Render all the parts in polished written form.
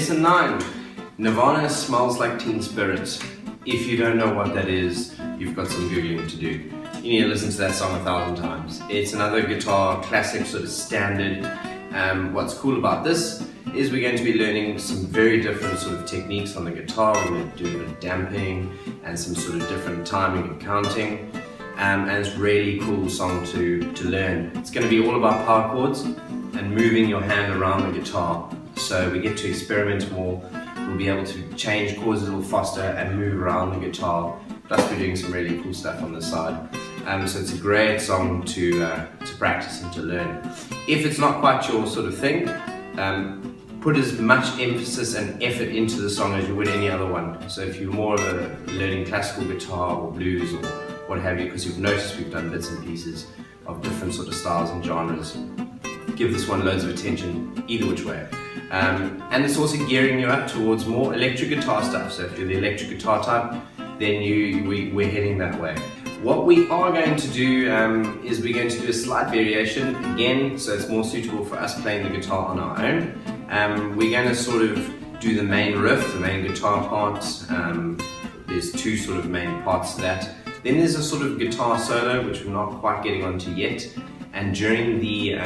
Lesson 9. Nirvana smells like Teen Spirit. If you don't know what that is, you've got some Googling to do. You need to listen to that song 1,000 times. It's another guitar classic, sort of standard. What's cool about this is we're going to be learning some very different sort of techniques on the guitar. We're going to do a bit of damping and some sort of different timing and counting. And it's a really cool song to learn. It's going to be all about power chords and moving your hand around the guitar. So we get to experiment more. We'll be able to change chords a little faster and move around the guitar. Plus we're doing some really cool stuff on the side. So it's a great song to practice and to learn. If it's not quite your sort of thing, put as much emphasis and effort into the song as you would any other one. So if you're more of a learning classical guitar or blues or what have you, because you've noticed we've done bits and pieces of different sort of styles and genres, give this one loads of attention either which way. And it's also gearing you up towards more electric guitar stuff. So if you're the electric guitar type, then we're heading that way. What we are going to do is we're going to do a slight variation again, so it's more suitable for us playing the guitar on our own. We're going to sort of do the main riff, the main guitar part. There's two sort of main parts to that. Then there's a sort of guitar solo, which we're not quite getting onto yet. And during the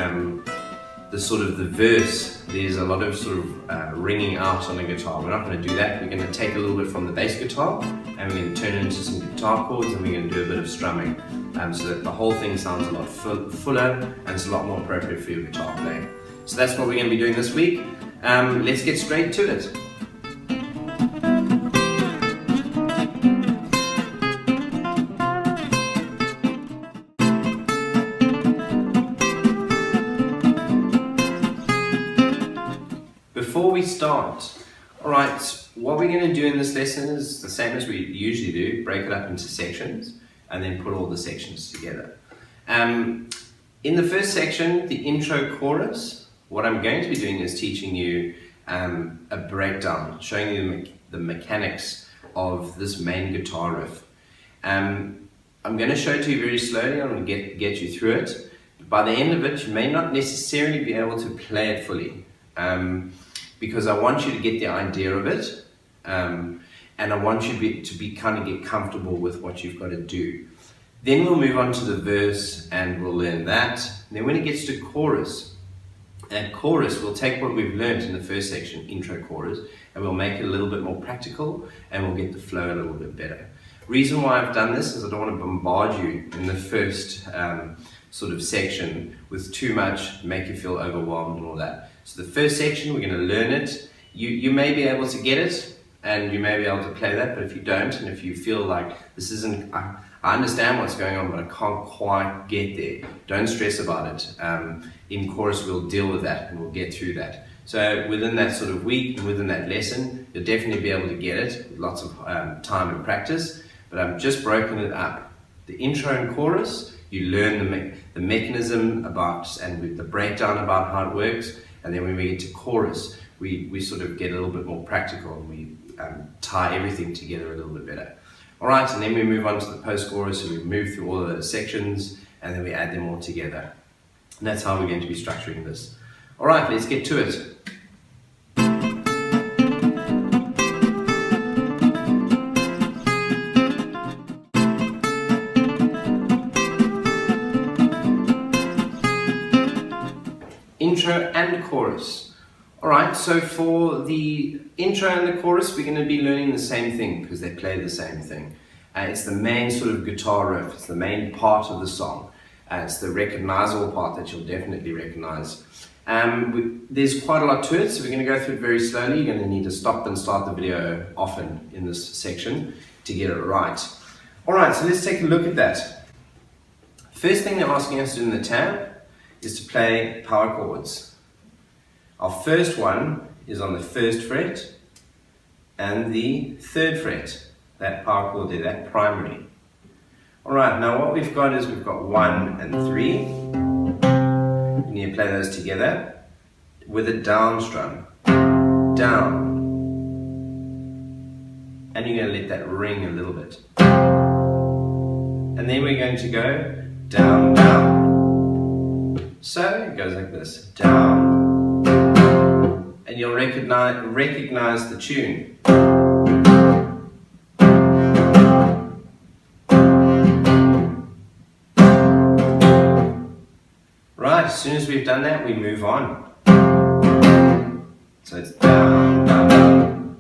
sort of the verse, there's a lot of sort of ringing out on the guitar. We're not going to do that. We're going to take a little bit from the bass guitar and we're going to turn it into some guitar chords and we're going to do a bit of strumming so that the whole thing sounds a lot fuller and it's a lot more appropriate for your guitar playing. So that's what we're going to be doing this week. Let's get straight to it. Before we start, alright, what we're going to do in this lesson is the same as we usually do, break it up into sections and then put all the sections together. In the first section, the intro chorus, what I'm going to be doing is teaching you a breakdown, showing you the mechanics of this main guitar riff. I'm going to show it to you very slowly. I'm going to get you through it. By the end of it, you may not necessarily be able to play it fully. Because I want you to get the idea of it, and I want you to kind of get comfortable with what you've got to do. Then we'll move on to the verse and we'll learn that. And then when it gets to chorus, at chorus we'll take what we've learned in the first section, intro chorus, and we'll make it a little bit more practical and we'll get the flow a little bit better. Reason why I've done this is I don't want to bombard you in the first sort of section with too much, make you feel overwhelmed and all that. So the first section, we're going to learn it. You may be able to get it and you may be able to play that, but if you don't, and if you feel like this isn't, I understand what's going on, but I can't quite get there, don't stress about it. In chorus, we'll deal with that and we'll get through that. So within that sort of week and within that lesson, you'll definitely be able to get it with lots of time and practice, but I've just broken it up. The intro and chorus, you learn the mechanism about and with the breakdown about how it works. And then when we get to chorus, we sort of get a little bit more practical and we tie everything together a little bit better. All right, and then we move on to the post-chorus, so we move through all of those sections and then we add them all together. And that's how we're going to be structuring this. All right, let's get to it. Intro and chorus. Alright, so for the intro and the chorus, we're going to be learning the same thing because they play the same thing. It's the main sort of guitar riff, it's the main part of the song. It's the recognizable part that you'll definitely recognize. There's quite a lot to it, so we're going to go through it very slowly. You're going to need to stop and start the video often in this section to get it right. Alright, so let's take a look at that. First thing they're asking us to do in the tab is to play power chords. Our first one is on the 1st fret and the 3rd fret, that power chord there, that primary. Alright, now what we've got is we've got 1 and 3. You need to play those together with a down strum. Down. And you're going to let that ring a little bit. And then we're going to go down, down. So it goes like this, down, and and you'll recognize the tune. Right, as soon as we've done that, we move on. So it's down, down, down.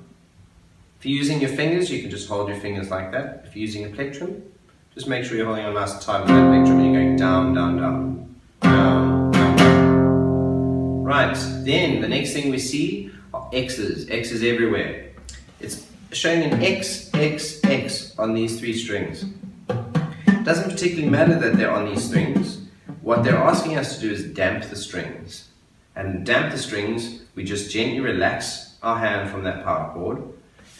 If you're using your fingers, you can just hold your fingers like that. If you're using a plectrum, just make sure you're holding on nice and tight with that plectrum and you're going down, down, down, down, down, down. Right, then the next thing we see are X's. X's everywhere. It's showing an X, X, X on these three strings. It doesn't particularly matter that they're on these strings. What they're asking us to do is damp the strings. And damp the strings, we just gently relax our hand from that power chord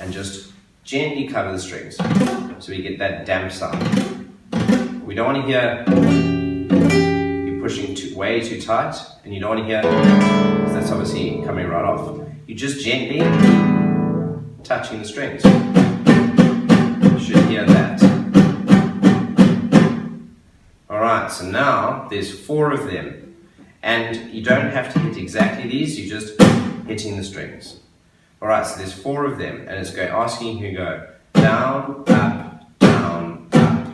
and just gently cover the strings. So we get that damp sound. We don't want to hear you pushing way too tight, and you don't want to hear, because that's obviously coming right off. You just gently touching the strings. You should hear that. Alright, so now there's 4 of them, and you don't have to hit exactly these, you're just hitting the strings. Alright, so there's 4 of them, and it's asking you to go down, up, down, up.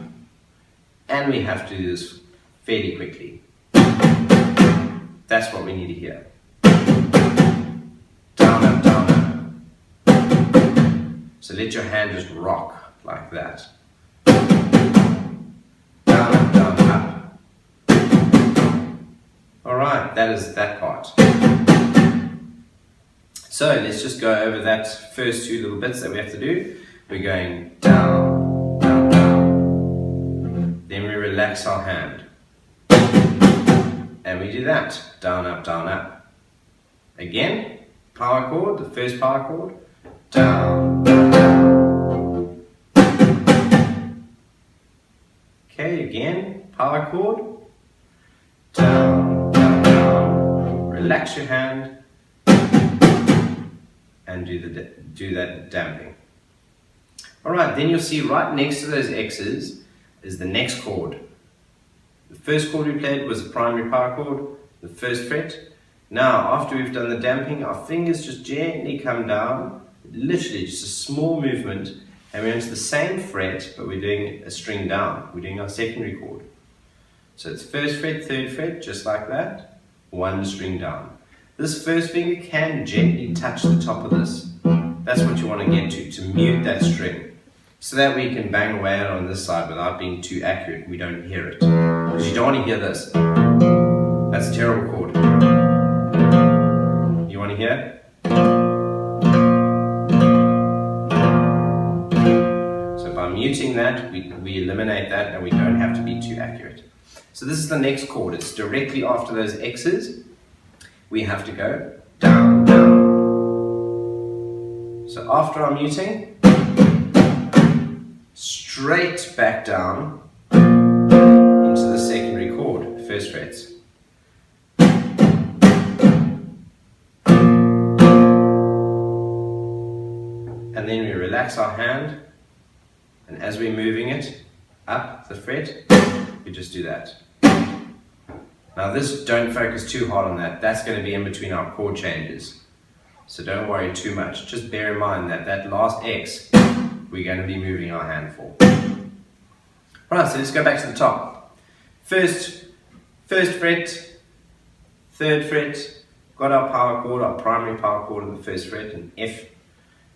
And we have to do this fairly quickly. That's what we need to hear. Down, up, down, up. So let your hand just rock like that. Down, up, down, up. Alright, that is that part. So let's just go over that first 2 little bits that we have to do. We're going down, down, down. Then we relax our hand. And we do that. Down, up, down, up. Again, power chord, the first power chord. Down, down, down. Okay, again, power chord. Down, down, down. Relax your hand. And do that damping. Alright, then you'll see right next to those X's is the next chord. The first chord we played was a primary power chord, the first fret. Now, after we've done the damping, our fingers just gently come down, literally just a small movement, and we're into the same fret, but we're doing a string down. We're doing our secondary chord. So it's first fret, third fret, just like that, 1 string down. This first finger can gently touch the top of this. That's what you want to get to mute that string. So that we can bang away on this side without being too accurate. We don't hear it. Because you don't want to hear this. That's a terrible chord. You want to hear? So by muting that, we eliminate that and we don't have to be too accurate. So this is the next chord. It's directly after those X's. We have to go down, down. So after our muting, straight back down into the secondary chord, first frets. And then we relax our hand, and as we're moving it up the fret, we just do that. Now this, don't focus too hard on that. That's going to be in between our chord changes. So don't worry too much. Just bear in mind that that last X, we're going to be moving our hand for. Right, so let's go back to the top. First fret, third fret, got our power chord, our primary power chord on the first fret, an F,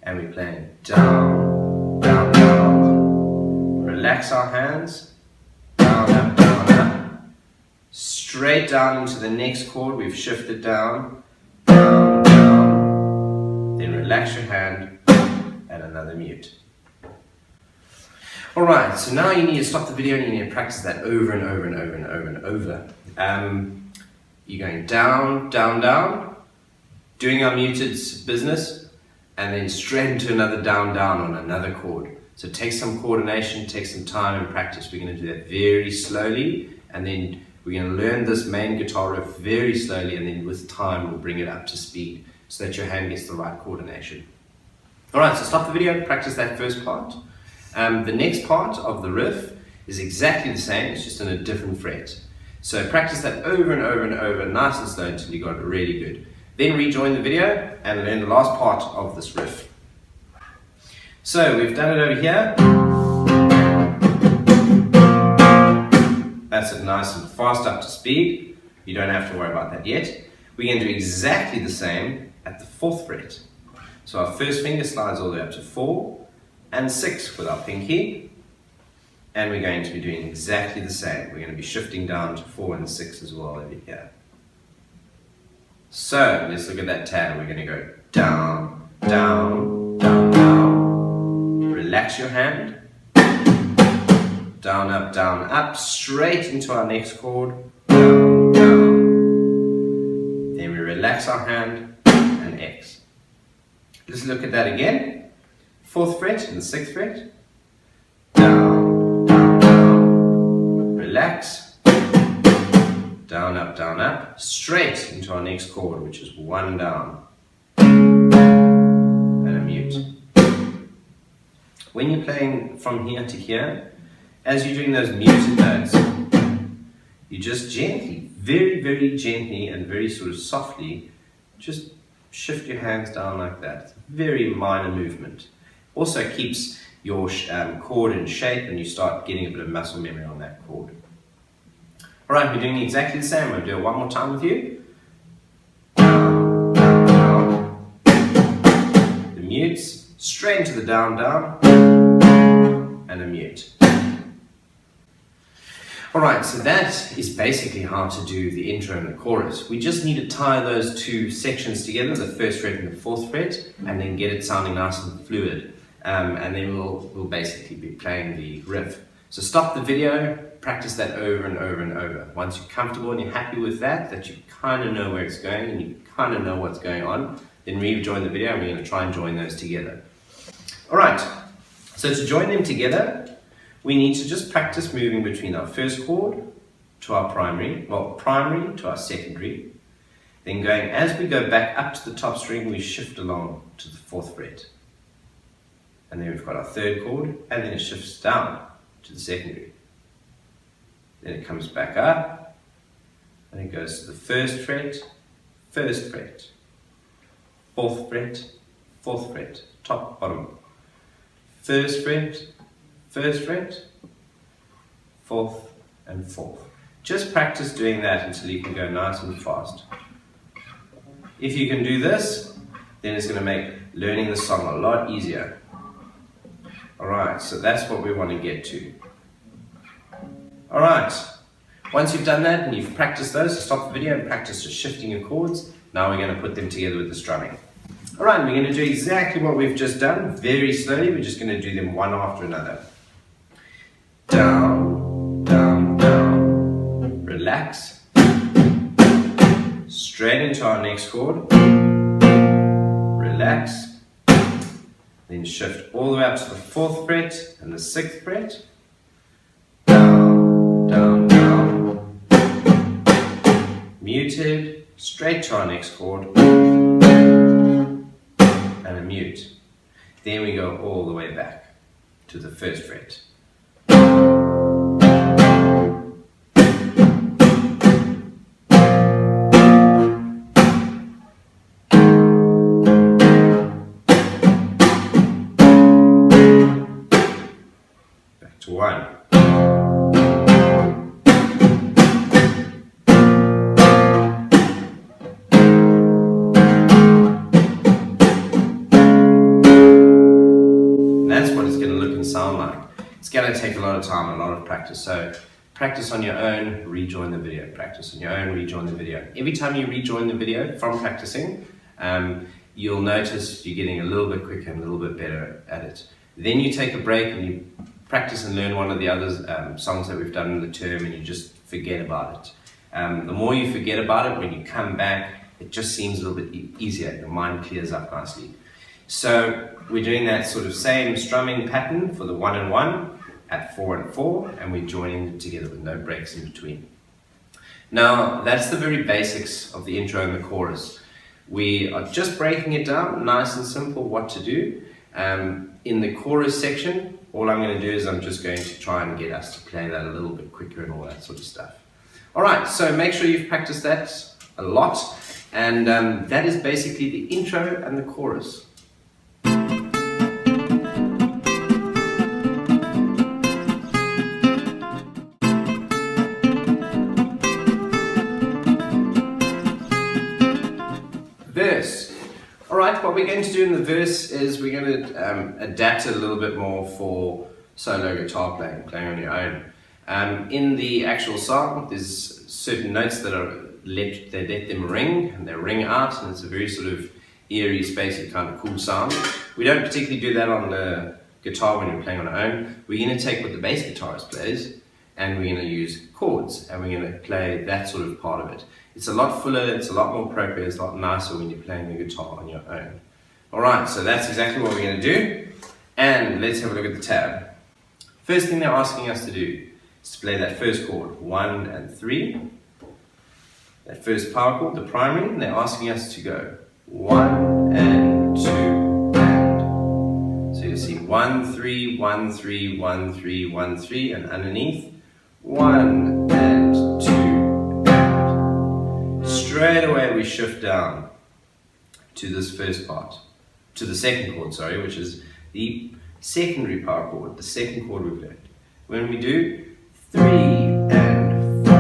and we're playing down, down, down. Relax our hands, down, up, down, up. Straight down into the next chord, we've shifted down, down, down, then relax your hand, and another mute. Alright, so now you need to stop the video and you need to practice that over and over and over and over and over. You're going down, down, down, doing our muted business, and then straight into another down, down on another chord. So it takes some coordination, takes some time and practice. We're going to do that very slowly, and then we're going to learn this main guitar riff very slowly, and then with time we'll bring it up to speed so that your hand gets the right coordination. Alright, so stop the video, practice that first part. The next part of the riff is exactly the same, it's just in a different fret. So practice that over and over and over, nice and slow until you got it really good. Then rejoin the video and learn the last part of this riff. So we've done it over here. That's it nice and fast up to speed. You don't have to worry about that yet. We're going to do exactly the same at the 4th fret. So our first finger slides all the way up to 4 and 6 with our pinky. And we're going to be doing exactly the same. We're going to be shifting down to 4 and 6 as well over here. So let's look at that tab. We're going to go down, down, down, down. Relax your hand. Down, up, straight into our next chord. Down, down. Then we relax our hand and X. Let's look at that again. 4th fret and the 6th fret. Down, down, down. Relax. Down, up, straight into our next chord, which is 1 down. And a mute. When you're playing from here to here, as you're doing those muted notes, you just gently, very, very gently and very sort of softly, just shift your hands down like that. It's a very minor movement. Also keeps your chord in shape and you start getting a bit of muscle memory on that chord. Alright, we're doing exactly the same. I'm going to do it one more time with you. Down, down, down. The mutes, straight into the down, down, and a mute. Alright, so that is basically how to do the intro and the chorus. We just need to tie those two sections together, the 1st fret and the 4th fret, and then get it sounding nice and fluid. And then we'll basically be playing the riff. So stop the video, practice that over and over and over. Once you're comfortable and you're happy with that you kind of know where it's going and you kind of know what's going on, then rejoin the video and we're going to try and join those together. Alright, so to join them together, we need to just practice moving between our first chord to our primary, primary to our secondary. Then going, as we go back up to the top string, we shift along to the 4th fret. And then we've got our 3rd chord, and then it shifts down to the secondary. Then it comes back up, and it goes to the 1st fret, 1st fret, 4th fret, 4th fret, top, bottom, 1st fret, 1st fret, 4th and 4th. Just practice doing that until you can go nice and fast. If you can do this, then it's going to make learning the song a lot easier. Alright, so that's what we want to get to. Alright, once you've done that and you've practiced those, stop the video and practice just shifting your chords. Now we're going to put them together with the strumming. Alright, we're going to do exactly what we've just done, very slowly. We're just going to do them one after another. Down, down, down. Relax. Straight into our next chord. Relax. Then shift all the way up to the 4th fret and the 6th fret. Down, down, down. Muted. Straight to our next chord. And a mute. Then we go all the way back to the 1st fret. Back to 1. Sound like. It's going to take a lot of time, a lot of practice. So practice on your own, rejoin the video. Practice on your own, rejoin the video. Every time you rejoin the video from practicing, you'll notice you're getting a little bit quicker and a little bit better at it. Then you take a break and you practice and learn one of the other songs that we've done in the term and you just forget about it. The more you forget about it, when you come back, it just seems a little bit easier. Your mind clears up nicely. So we're doing that sort of same strumming pattern for the 1 and 1 at 4 and 4, and we're joining them together with no breaks in between. Now, that's the very basics of the intro and the chorus. We are just breaking it down, nice and simple, what to do. In the chorus section, all I'm going to do is I'm just going to try and get us to play that a little bit quicker and all that sort of stuff. Alright, so make sure you've practiced that a lot. And that is basically the intro and the chorus. Verse. Alright, what we're going to do in the verse is we're going to adapt it a little bit more for solo guitar playing on your own. In the actual song, there's certain notes that they let them ring, and they ring out, and it's a very sort of eerie, spacey, kind of cool sound. We don't particularly do that on the guitar when you're playing on our own. We're going to take what the bass guitarist plays, and we're going to use chords, and we're going to play that sort of part of it. It's a lot fuller, it's a lot more appropriate, it's a lot nicer when you're playing the guitar on your own. Alright, so that's exactly what we're going to do, and let's have a look at the tab. First thing they're asking us to do is to play that first chord, 1 and 3. That first power chord, the primary, and they're asking us to go 1 and 2 and. So you'll see 1, 3, 1, 3, 1, 3, 1, 3, and underneath 1 and 2 and. Straight away we shift down to this first part, to the second chord, sorry, which is the secondary power chord, the second chord we've learned. When we do 3 and 4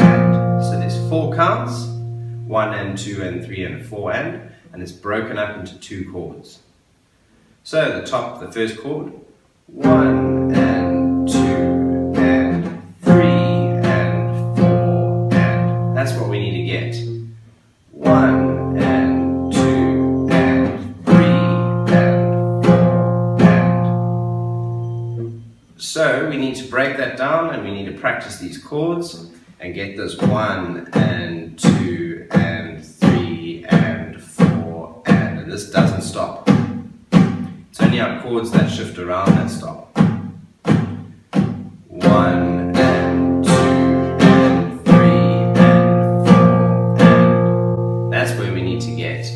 and, so there's 4 counts, 1 and 2 and 3 and 4 and it's broken up into 2 chords. So the first chord, 1 and 2 and 3 and 4 and, that's what we need to get. 1 and 2 and 3 and 4 and. So we need to break that down, and we need to practice these chords and get this 1 and 2 and 3 and 4 and this doesn't stop. It's only our chords that shift around that stop. 1 and 2 and 3 and 4 and. That's where we need to get.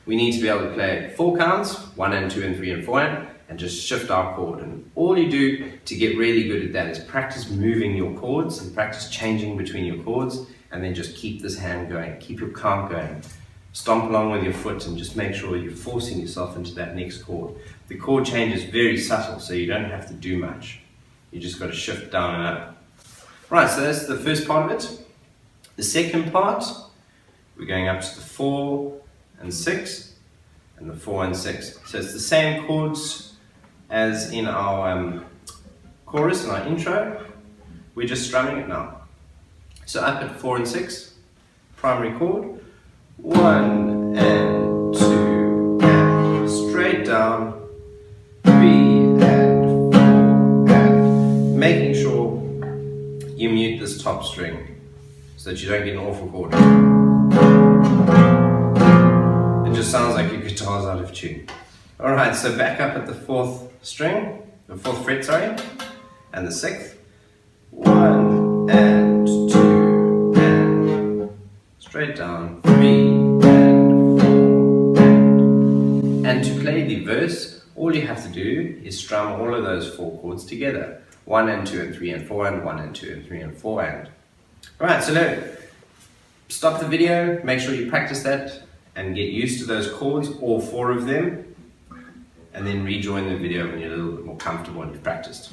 We need to be able to play 4 counts, 1 and 2 and 3 and 4 and just shift our chord. And all you do to get really good at that is practice moving your chords and practice changing between your chords, and then just keep this hand going, keep your count going. Stomp along with your foot and just make sure you're forcing yourself into that next chord. The chord change is very subtle, so you don't have to do much. You just got to shift down and up. Right, so that's the first part of it. The second part, we're going up to the 4 and 6 and the 4 and 6. So it's the same chords as in our chorus and our intro. We're just strumming it now. So up at 4 and 6, primary chord, 1 and 2 and, straight down, 3 and 4 and, making sure you mute this top string so that you don't get an awful chord. It just sounds like your guitar's out of tune. Alright, so back up at the 4th string, the 4th fret, sorry, and the 6th. 1 and 2 and, straight down, 3 and 4 and to play the verse, all you have to do is strum all of those 4 chords together. 1 and 2 and 3 and 4 and 1 and 2 and 3 and 4 and. Alright, so now stop the video, make sure you practice that and get used to those chords, all 4 of them, and then rejoin the video when you're a little bit more comfortable and you've practiced.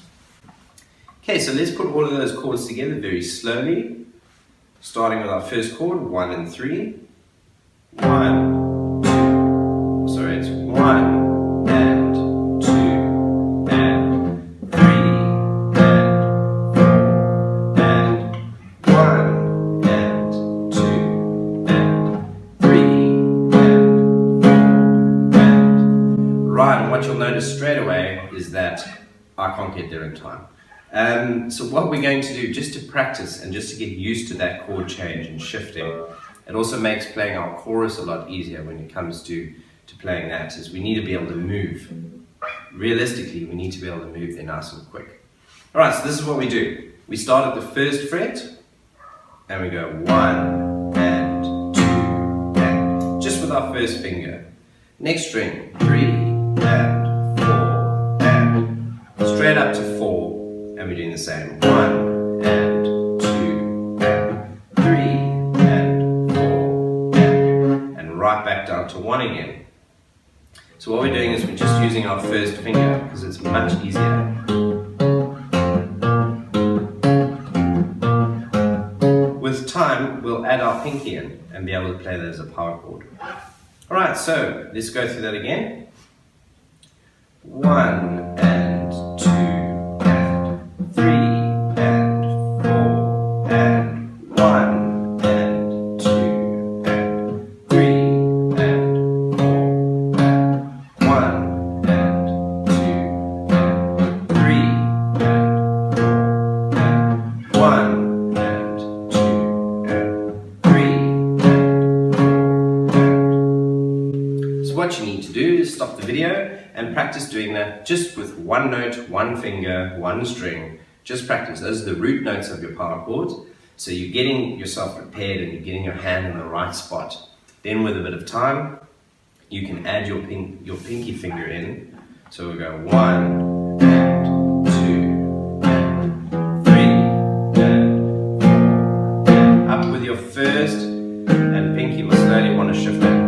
Okay, so let's put all of those chords together very slowly, starting with our first chord, 1 and 3. 1, 2, sorry, it's 1 and 2 and 3 and 4 and 1 and 2 and 3 and 4 and. Right, and what you'll notice straight away is that I can't get there in time. So what we're going to do, just to practice and just to get used to that chord change and shifting, it also makes playing our chorus a lot easier when it comes to playing that, is we need to be able to move. Realistically, we need to be able to move there nice and quick. Alright, so this is what we do. We start at the 1st fret, and we go 1 and 2 and, just with our 1st finger. Next string, 3 and 4 and, straight up to 4. And we're doing the same. 1 and 2 and 3 and 4 and up to 1 again. So what we're doing is we're just using our first finger because it's much easier. With time, we'll add our pinky in and be able to play that as a power chord. Alright, so let's go through that again. 1 and 2 and 3 and 4 and 1 and 2 and 3 and 4 and 1 and 2 and 3 and 4 and 1 and 2 and 3 and 4. So what you need to do is stop the video and practice doing that just with one note, one finger, one string. Just practice. Those are the root notes of your power chords. So you're getting yourself prepared and you're getting your hand in the right spot. Then with a bit of time, you can add your pinky finger in. So we'll go 1 and 2 and 3 and 4 and up with your first, and pinky will slowly want to shift in.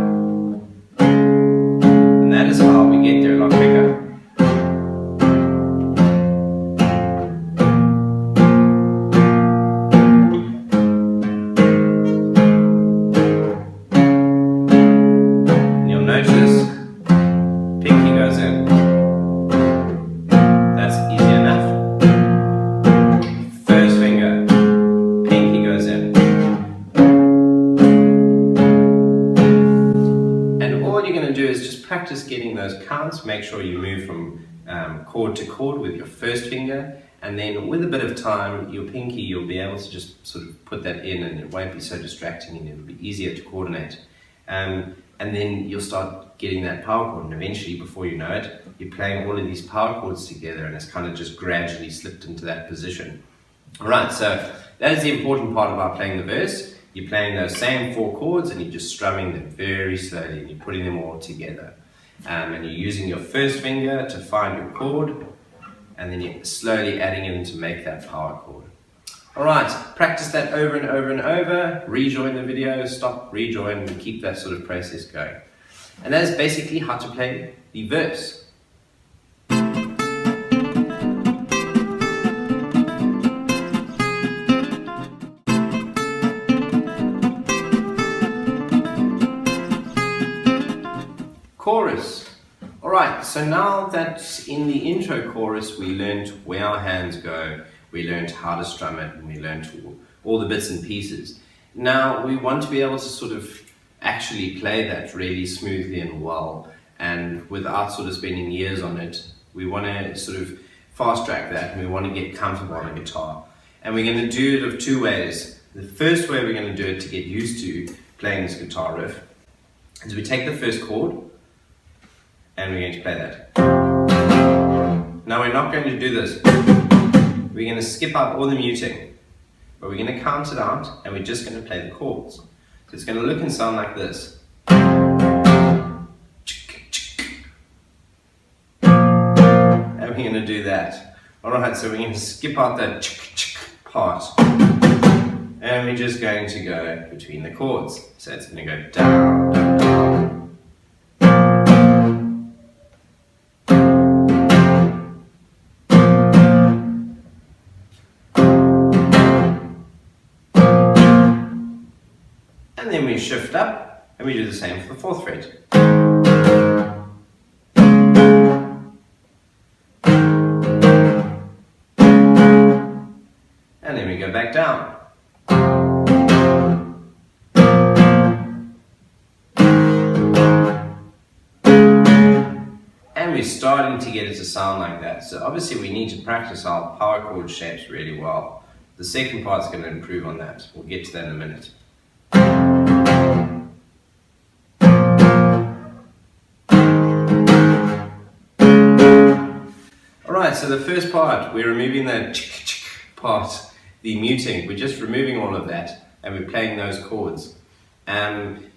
That is how we get there a lot quicker. And you'll notice pinky goes in. That's easy enough. First finger, pinky goes in. And all you're going to do is just practice getting those counts. Make sure you move from chord to chord with your first finger, and then with a bit of time, your pinky, you'll be able to just sort of put that in and it won't be so distracting and it'll be easier to coordinate. And then you'll start getting that power chord, and eventually, before you know it, you're playing all of these power chords together and it's kind of just gradually slipped into that position. Alright, so that is the important part about playing the verse. You're playing those same 4 chords and you're just strumming them very slowly and you're putting them all together. And you're using your first finger to find your chord, and then you're slowly adding it in to make that power chord. Alright, practice that over and over and over. Rejoin the video, stop, rejoin, and keep that sort of process going. And that is basically how to play the verse. Chorus. Alright, so now that in the intro chorus we learned where our hands go, we learned how to strum it, and we learned all the bits and pieces. Now we want to be able to sort of actually play that really smoothly and well, and without sort of spending years on it. We want to sort of fast track that, and we want to get comfortable on the guitar. And we're going to do it of 2 ways. The first way we're going to do it to get used to playing this guitar riff is we take the first chord and we're going to play that. Now we're not going to do this. We're going to skip out all the muting, but we're going to count it out and we're just going to play the chords. So it's going to look and sound like this. And we're going to do that. Alright, so we're going to skip out that part. And we're just going to go between the chords. So it's going to go down, down, down. And then we shift up and we do the same for the 4th fret. And then we go back down. And we're starting to get it to sound like that. So obviously we need to practice our power chord shapes really well. The second part's going to improve on that. We'll get to that in a minute. Alright, so the first part, we're removing that part, the muting. We're just removing all of that and we're playing those chords.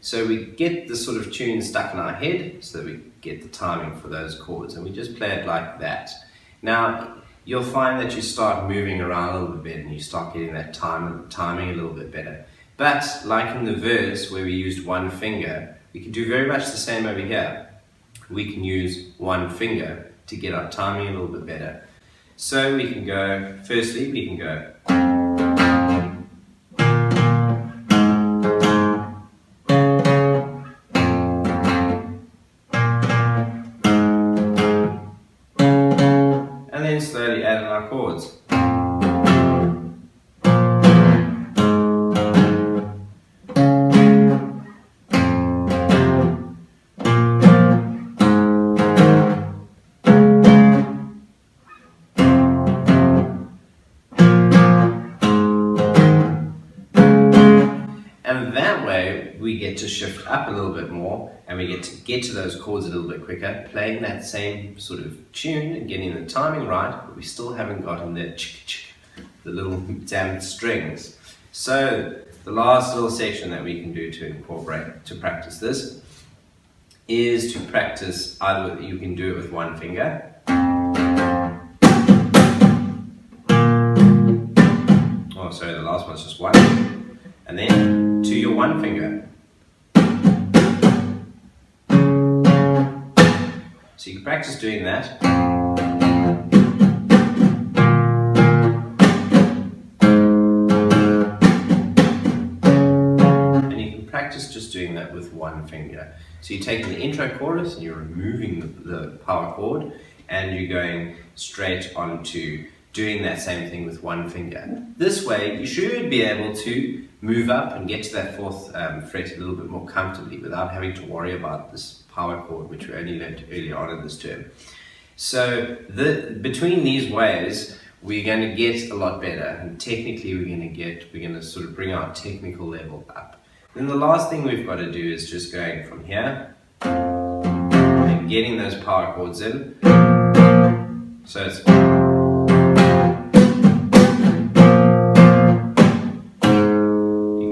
So we get the sort of tune stuck in our head so that we get the timing for those chords, and we just play it like that. Now, you'll find that you start moving around a little bit and you start getting that timing a little bit better. But like in the verse where we used one finger, We can do very much the same over here. We can use one finger to get our timing a little bit better. So we can go, firstly we can go and then slowly add in our chords. And that way we get to shift up a little bit more and we get to those chords a little bit quicker, playing that same sort of tune and getting the timing right, but we still haven't gotten the little damped strings. So the last little section that we can do to incorporate, to practice this, is to practice either you can do it with one finger, oh sorry, the last one's just one, and then to your one finger. So you can practice doing that. And you can practice just doing that with one finger. So you're taking the intro chorus and you're removing the power chord and you're going straight onto doing that same thing with one finger. This way you should be able to move up and get to that fourth fret a little bit more comfortably without having to worry about this power chord, which we only learned earlier on in this term. So between these ways we're going to get a lot better, and technically we're going to sort of bring our technical level up. Then the last thing we've got to do is just going from here and getting those power chords in. So it's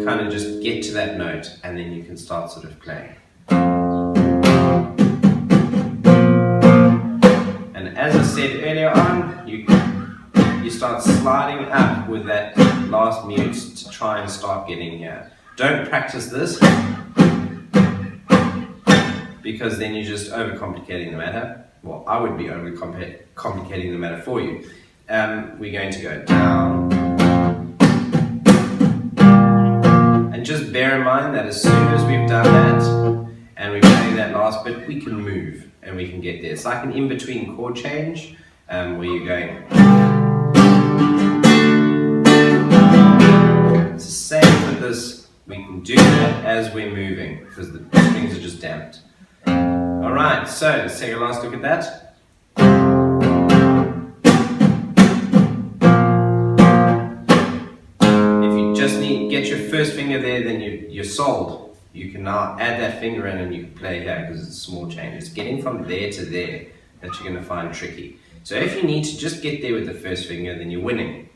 kind of just get to that note and then you can start sort of playing. And as I said earlier on, you start sliding up with that last mute to try and start getting here. Don't practice this because then you're just overcomplicating the matter. Well, I would be overcomplicating the matter for you. We're going to go down. And just bear in mind that as soon as we've done that and we're playing that last bit, we can move and we can get there. It's like an in-between chord change where you're going. It's the same with this. We can do that as we're moving because the strings are just damped. Alright, so let's take a last look at that. Get your first finger there, then you're sold. You can now add that finger in and you can play here because it's a small change. It's getting from there to there that you're going to find tricky. So if you need to just get there with the first finger, then you're winning.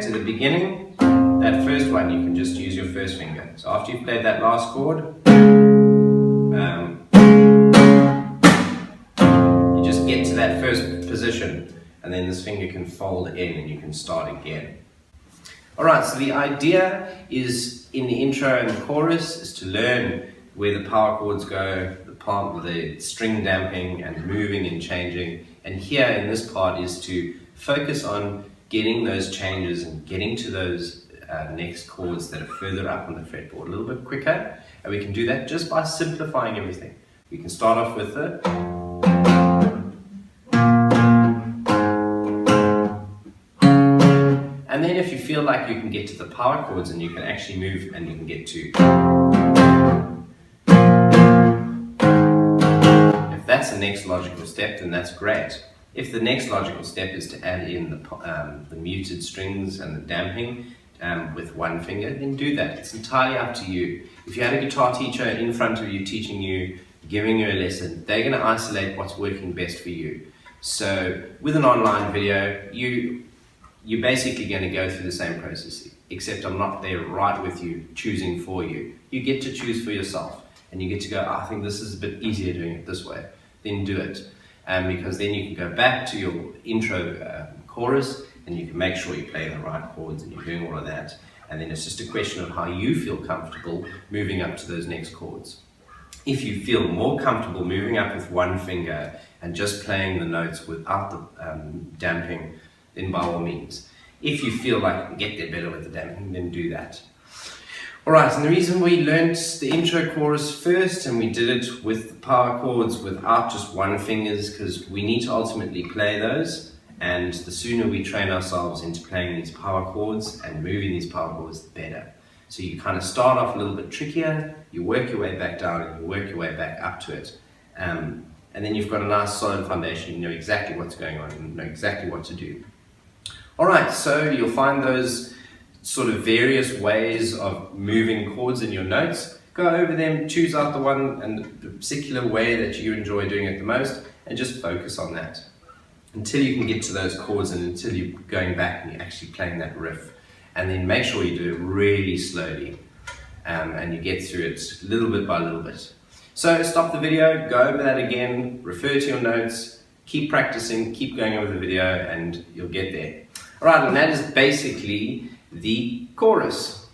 To the beginning, that first one you can just use your first finger. So after you've played that last chord, you just get to that first position and then this finger can fold in and you can start again. Alright, so the idea is in the intro and the chorus is to learn where the power chords go, the string damping and moving and changing, and here in this part is to focus on getting those changes and getting to those next chords that are further up on the fretboard a little bit quicker, and we can do that just by simplifying everything. We can start off with the and then if you feel like you can get to the power chords and you can actually move and you can get to, if that's the next logical step, then that's great. If the next logical step is to add in the muted strings and the damping with one finger, then do that. It's entirely up to you. If you had a guitar teacher in front of you teaching you, giving you a lesson, they're going to isolate what's working best for you. So with an online video, you you're basically going to go through the same process, except I'm not there right with you, choosing for you. You get to choose for yourself, and you get to go, oh, I think this is a bit easier doing it this way. Then do it, because then you can go back to your intro chorus, and you can make sure you play the right chords, and you're doing all of that. And then it's just a question of how you feel comfortable moving up to those next chords. If you feel more comfortable moving up with one finger and just playing the notes without the damping, then by all means. If you feel like you can get there better with the damping, then do that. Alright, and the reason we learnt the intro chorus first and we did it with the power chords without just one finger is because we need to ultimately play those, and the sooner we train ourselves into playing these power chords and moving these power chords, the better. So you kind of start off a little bit trickier, you work your way back down and you work your way back up to it. And then you've got a nice solid foundation, you know exactly what's going on, you know exactly what to do. Alright, so you'll find those sort of various ways of moving chords in your notes. Go over them, choose out the one and the particular way that you enjoy doing it the most, and just focus on that until you can get to those chords and until you're going back and you're actually playing that riff. And then make sure you do it really slowly and you get through it little bit by little bit. So stop the video, go over that again, refer to your notes, keep practicing, keep going over the video, and you'll get there. Alright, and that is basically the chorus.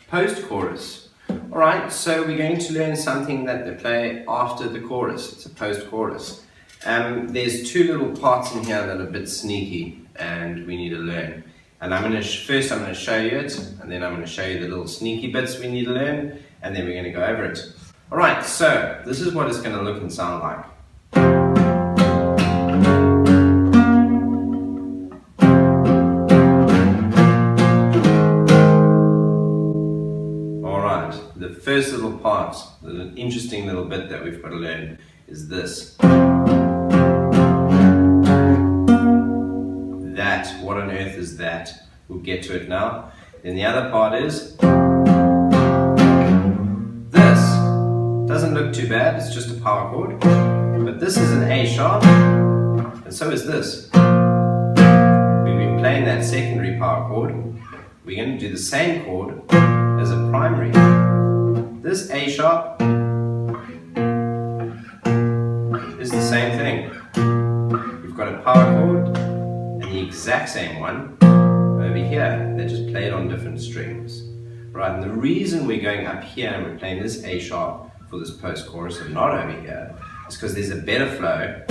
Post-chorus. Alright, so we're going to learn something that they play after the chorus. It's a post-chorus. There's two little parts in here that are a bit sneaky and we need to learn. And first I'm going to show you it, and then I'm going to show you the little sneaky bits we need to learn, and then we're going to go over it. Alright, so this is what it's going to look and sound like. The first little part, the interesting little bit that we've got to learn is this. That, what on earth is that? We'll get to it now. Then the other part is this. Doesn't look too bad, it's just a power chord. But this is an A sharp, and so is this. We've been playing that secondary power chord. We're going to do the same chord as a primary. This A sharp is the same thing. We've got a power chord and the exact same one over here. They're just played on different strings. Right, and the reason we're going up here and we're playing this A sharp for this post-chorus and not over here is because there's a better flow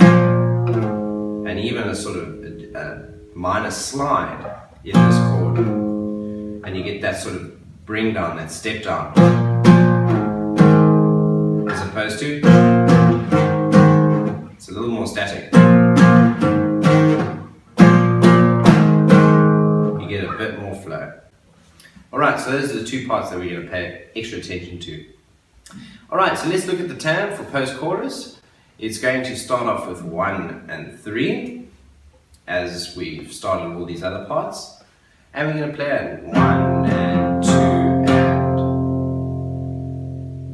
and even a sort of a minor slide in this chord. And you get that sort of bring down, that step down. As opposed to, it's a little more static. You get a bit more flow. Alright, so those are the two parts that we're going to pay extra attention to. Alright, so let's look at the tab for post-chorus. It's going to start off with 1 and 3, as we've started all these other parts. And we're going to play it 1 and 2 and.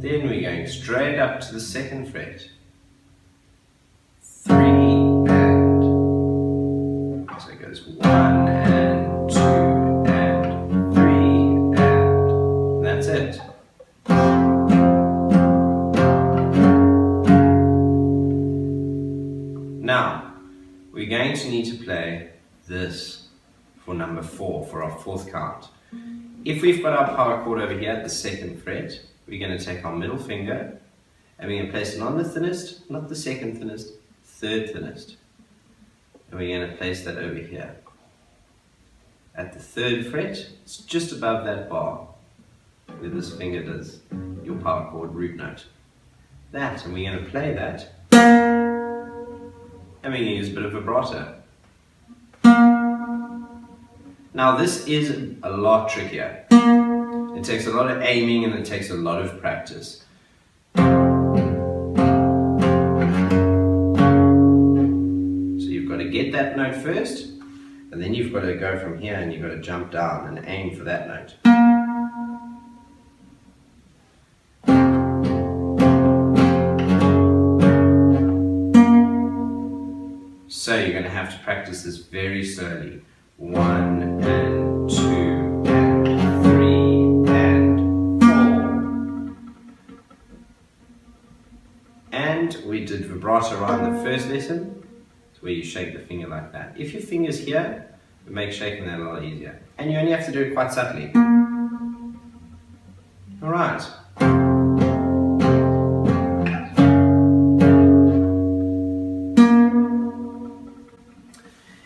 Then we're going straight up to the 2nd fret. 3 and. So it goes 1 and 2 and 3 and. That's it. Now, we're going to need to play this for number 4, for our 4th count. If we've got our power chord over here at the 2nd fret, we're going to take our middle finger and we're going to place it on the thinnest, not the 2nd thinnest, 3rd thinnest. And we're going to place that over here. At the 3rd fret, it's just above that bar where this finger does your power chord root note. That, and we're going to play that. And we're going to use a bit of vibrato. Now this is a lot trickier. It takes a lot of aiming and it takes a lot of practice. So you've got to get that note first, And then you've got to go from here and you've got to jump down and aim for that note. So you're going to have to practice this very slowly. 1 and 2 and 3 and 4. And we did vibrato around the first lesson, where you shake the finger like that. If your finger's here, it makes shaking that a lot easier. And you only have to do it quite subtly. Alright.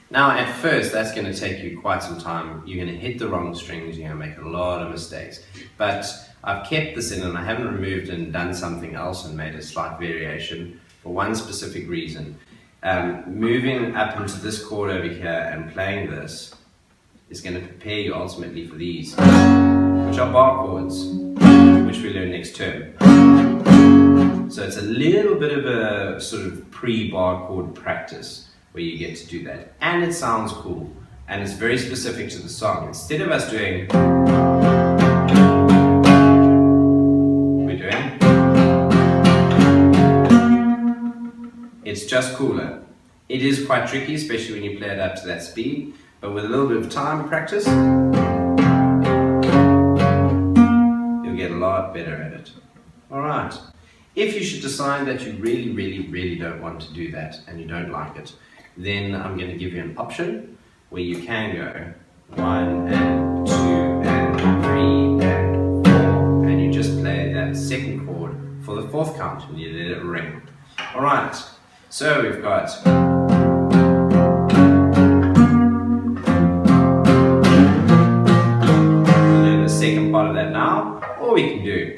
Now at first, that's going to take you quite some time. You're going to hit the wrong strings, you're going to make a lot of mistakes. But I've kept this in and I haven't removed and done something else and made a slight variation for one specific reason. Moving up into this chord over here and playing this is going to prepare you ultimately for these, which are bar chords, which we learn next term. So it's a little bit of a sort of pre-bar chord practice where you get to do that. And it sounds cool, and it's very specific to the song. Instead of us doing, we're doing, it's just cooler. It is quite tricky, especially when you play it up to that speed, but with a little bit of time and practice, you'll get a lot better at it. Alright, if you should decide that you really don't want to do that and you don't like it, then I'm going to give you an option where you can go 1 and 2 and 3 and 4, and you just play that second chord for the fourth count and you let it ring. Alright, so we've got we'll learn the second part of that now, or we can do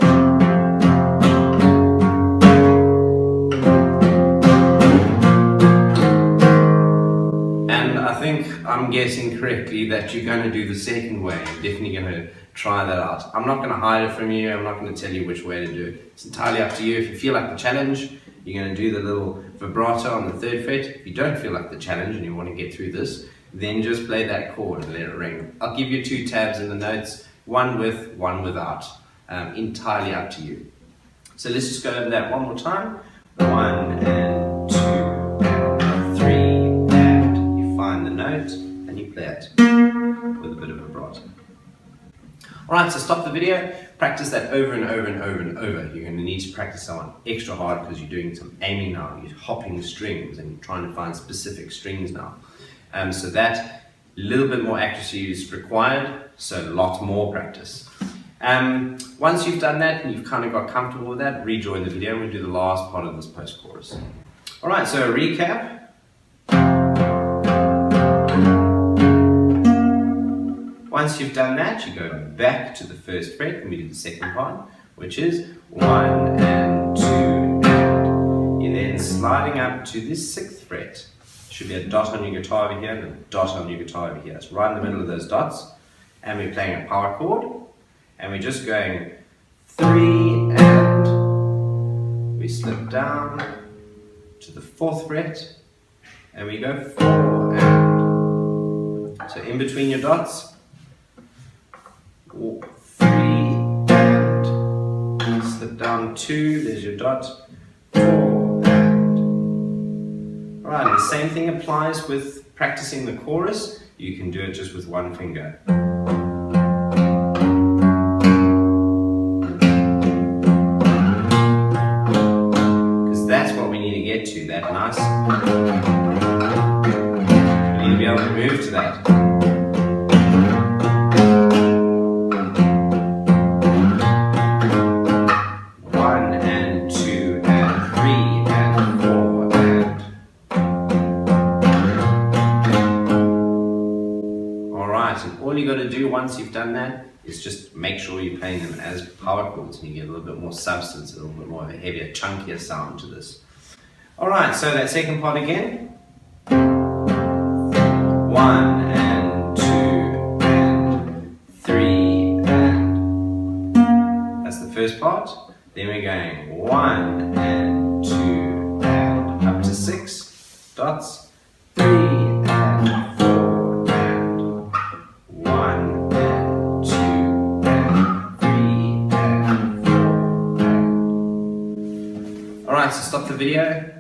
I'm guessing correctly that you're going to do the second way. You're definitely going to try that out. I'm not going to hide it from you. I'm not going to tell you which way to do it. It's entirely up to you. If you feel like the challenge, you're going to do the little vibrato on the 3rd fret. If you don't feel like the challenge and you want to get through this, then just play that chord and let it ring. I'll give you 2 tabs in the notes, one with, one without. Entirely up to you. So let's just go over that one more time. 1 and 2 and 3 and you find the note and you play it with a bit of vibrato. Alright, so stop the video, practice that over and over and over and over. You're going to need to practice that one extra hard because you're doing some aiming now, you're hopping strings and you're trying to find specific strings now. So that little bit more accuracy is required, so a lot more practice. Once you've done that and you've kind of got comfortable with that, rejoin the video and we'll do the last part of this post-chorus. Alright, so a recap. Once you've done that, you go back to the 1st fret and we do the second part, which is 1 and 2 and you're then sliding up to this 6th fret. Should be a dot on your guitar over here and a dot on your guitar over here. It's right in the middle of those dots and we're playing a power chord and we're just going 3 and we slip down to the 4th fret and we go 4 and. So in between your dots, 3 and slip down 2, there's your dot, 4 and. Alright, the same thing applies with practicing the chorus. You can do it just with one finger. Because that's what we need to get to, that nice. We need to be able to move to that. All you got to do once you've done that is just make sure you're playing them as power chords and you get a little bit more substance, a little bit more of a heavier, chunkier sound to this. Alright, so that second part again. 1 and 2 and 3 and. That's the first part. Then we're going 1 and 2 and up to 6 dots. 3 and 4 and. so stop the video,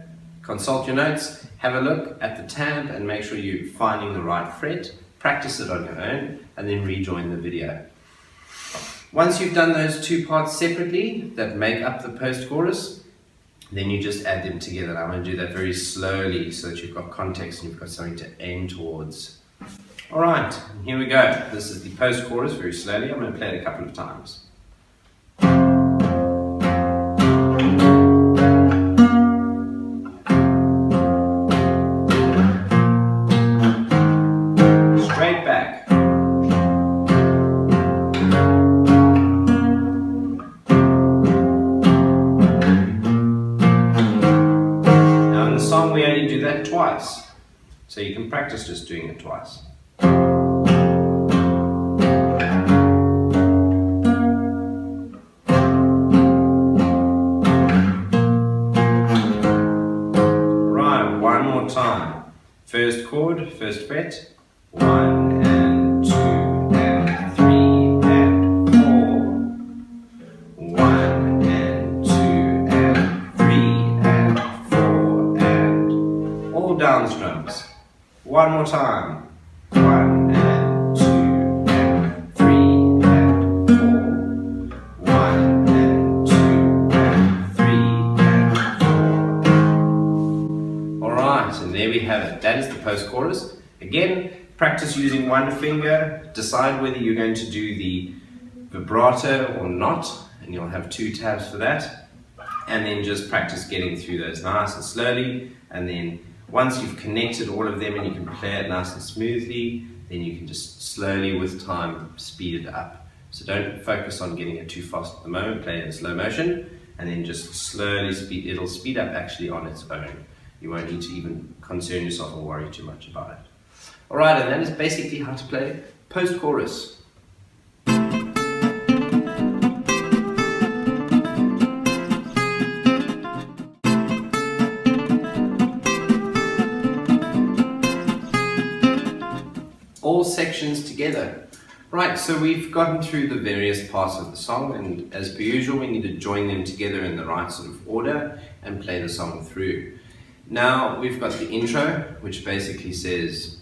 consult your notes, have a look at the tab and make sure you're finding the right fret, practice it on your own, and then rejoin the video. Once you've done those two parts separately that make up the post-chorus, then you just add them together. And I'm going to do that very slowly so that you've got context and you've got something to aim towards. Alright, here we go. This is the post-chorus very slowly. I'm going to play it a couple of times. Straight back. Now in the song we only do that twice. So you can practice just doing it twice. Time. First chord, first fret, 1 and 2 and 3 and 4. 1 and 2 and 3 and 4 and all down strums. One more time. 1 and 2 and 3 and 4. 1 and 2 and 3 and 4. Alright, and there we have it. That is the post-chorus. Again, practice using one finger. Decide whether you're going to do the vibrato or not, and you'll have two tabs for that. And then just practice getting through those nice and slowly, and then once you've connected all of them and you can play it nice and smoothly, then you can just slowly with time speed it up. So don't focus on getting it too fast at the moment, play it in slow motion, and then just slowly speed, it'll speed up actually on its own. You won't need to even concern yourself or worry too much about it. Alright, and that is basically how to play post-chorus. All sections together. Right, so we've gotten through the various parts of the song, and as per usual we need to join them together in the right sort of order and play the song through. Now we've got the intro, which basically says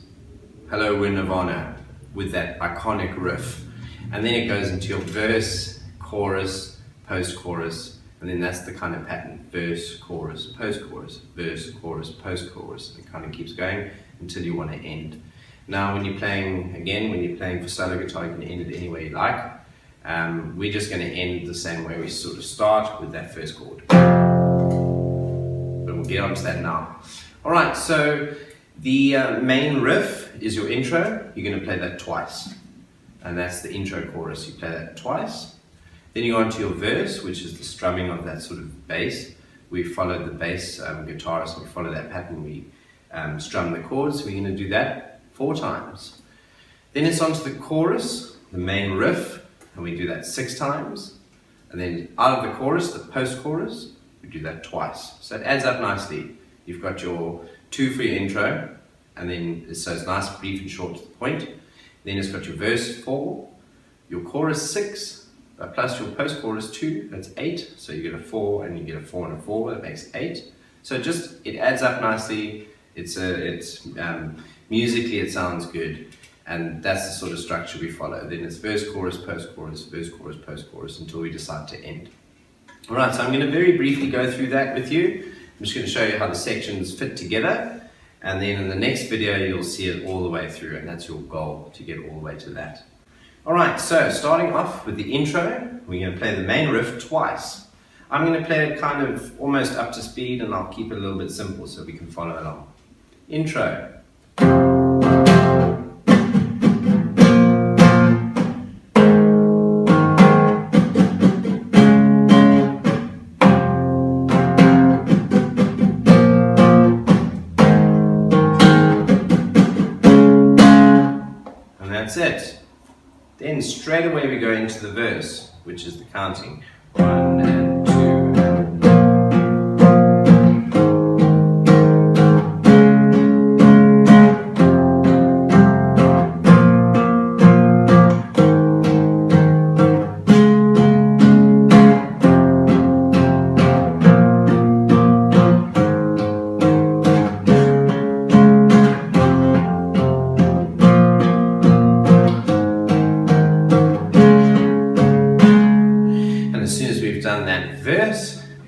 hello, we're Nirvana, with that iconic riff, and then it goes into your verse, chorus, post-chorus, and then that's the kind of pattern: verse, chorus, post-chorus, verse, chorus, post-chorus. It kind of keeps going until you want to end. Now when you're playing, again, when you're playing for solo guitar, you can end it any way you like. We're just going to end the same way we sort of start, with that first chord. But we'll get onto that now. Alright, so the main riff is your intro. You're going to play that twice. And that's the intro chorus. You play that twice. Then you go on to your verse, which is the strumming of that sort of bass. We followed the bass guitarist, and we follow that pattern. We strum the chords. We're going to do that 4 times. Then it's onto the chorus, the main riff, and we do that 6 times. And then out of the chorus, the post-chorus, we do that twice. So it adds up nicely. You've got your 2 for your intro, and then so it's nice, brief and short to the point. Then it's got your verse 4, your chorus 6, plus your post-chorus 2, that's 8. So you get a 4 and you get a 4 and a 4, that makes 8. So it adds up nicely. Musically it sounds good, and that's the sort of structure we follow. Then it's verse, chorus, post-chorus, verse, chorus, post-chorus, until we decide to end. Alright, so I'm going to very briefly go through that with you. I'm just going to show you how the sections fit together, and then in the next video you'll see it all the way through, and that's your goal, to get all the way to that. Alright, so starting off with the intro, we're going to play the main riff twice. I'm going to play it kind of almost up to speed, and I'll keep it a little bit simple so we can follow along. Intro. And that's it. Then straight away we go into the verse, which is the counting. 1 and 2 and...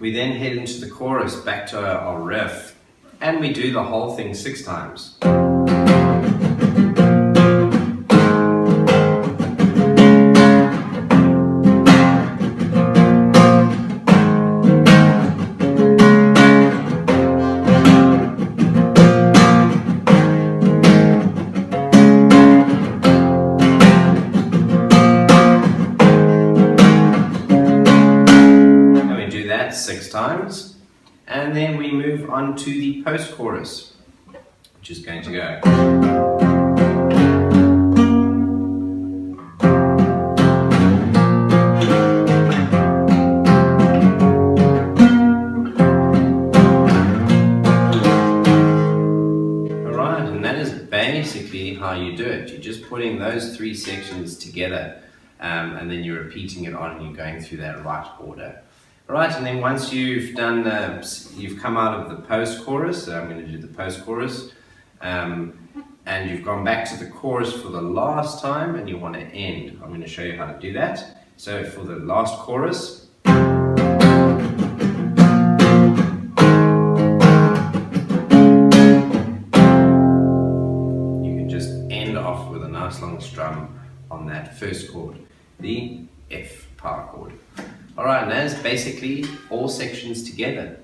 We then head into the chorus, back to our riff, and we do the whole thing 6 times. That 6 times, and then we move on to the post-chorus, which is going to go. Alright, and that is basically how you do it. You're just putting those 3 sections together, and then you're repeating it on and you're going through that right order. Right, and then once you've done, you've come out of the post-chorus, so I'm going to do the post-chorus, and you've gone back to the chorus for the last time and you want to end. I'm going to show you how to do that. So for the last chorus, you can just end off with a nice long strum on that first chord, the F power chord. Alright, and that's basically all sections together.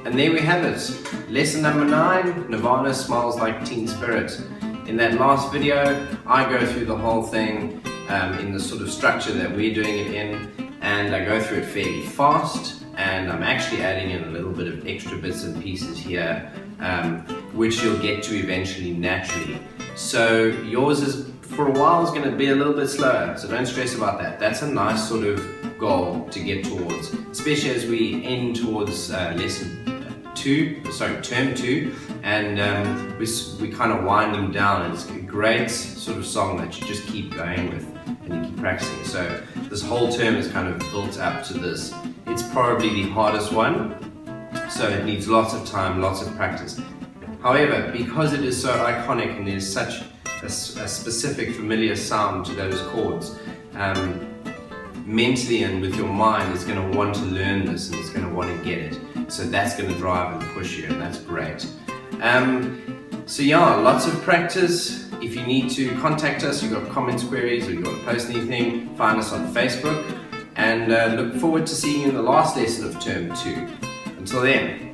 And there we have it. Lesson number 9, Nirvana Smells Like Teen Spirit. In that last video, I go through the whole thing in the sort of structure that we're doing it in, and I go through it fairly fast, and I'm actually adding in a little bit of extra bits and pieces here, which you'll get to eventually naturally. So yours is, for a while, is going to be a little bit slower, so don't stress about that. That's a nice sort of goal to get towards, especially as we end towards term 2, and we're kind of winding down. It's a great sort of song that you just keep going with and you keep practicing. So this whole term is kind of built up to this. It's probably the hardest one, so it needs lots of time, lots of practice. However, because it is so iconic and there's such a specific familiar sound to those chords, mentally and with your mind, it's going to want to learn this and it's going to want to get it. So that's going to drive and push you, and that's great. So yeah, lots of practice. If you need to contact us, you've got comments, queries, or you want to post anything, find us on Facebook, and look forward to seeing you in the last lesson of term 2. Until then.